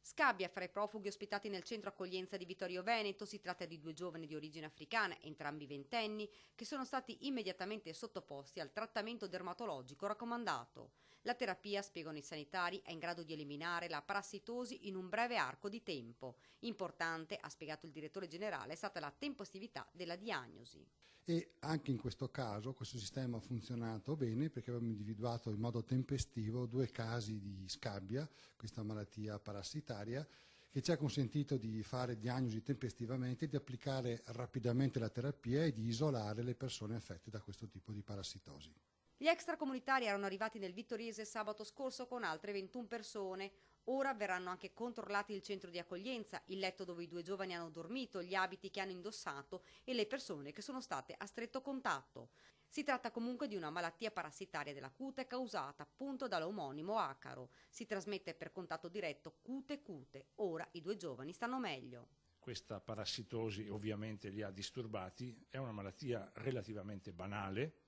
Scabbia fra i profughi ospitati nel centro accoglienza di Vittorio Veneto. Si tratta di 2 giovani di origine africana, entrambi ventenni, che sono stati immediatamente sottoposti al trattamento dermatologico raccomandato. La terapia, spiegano i sanitari, è in grado di eliminare la parassitosi in un breve arco di tempo. Importante, ha spiegato il direttore generale, è stata la tempestività della diagnosi. E anche in questo caso questo sistema ha funzionato bene perché abbiamo individuato in modo tempestivo 2 casi di scabbia, questa malattia parassitaria, che ci ha consentito di fare diagnosi tempestivamente, di applicare rapidamente la terapia e di isolare le persone affette da questo tipo di parassitosi. Gli extracomunitari erano arrivati nel Vittoriese sabato scorso con altre 21 persone. Ora verranno anche controllati il centro di accoglienza, il letto dove i 2 giovani hanno dormito, gli abiti che hanno indossato e le persone che sono state a stretto contatto. Si tratta comunque di una malattia parassitaria della cute causata appunto dall'omonimo acaro. Si trasmette per contatto diretto cute-cute. Ora i 2 giovani stanno meglio. Questa parassitosi ovviamente li ha disturbati, è una malattia relativamente banale,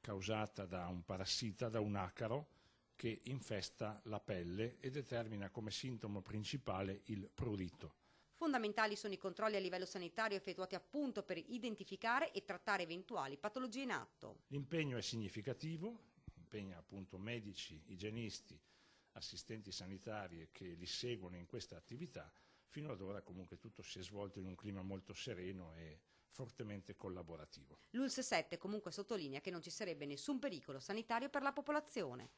causata da un parassita, da un acaro, che infesta la pelle e determina come sintomo principale il prurito. Fondamentali sono i controlli a livello sanitario effettuati appunto per identificare e trattare eventuali patologie in atto. L'impegno è significativo, impegna appunto medici, igienisti, assistenti sanitari che li seguono in questa attività. Fino ad ora comunque tutto si è svolto in un clima molto sereno e fortemente collaborativo. L'ULSS 7 comunque sottolinea che non ci sarebbe nessun pericolo sanitario per la popolazione.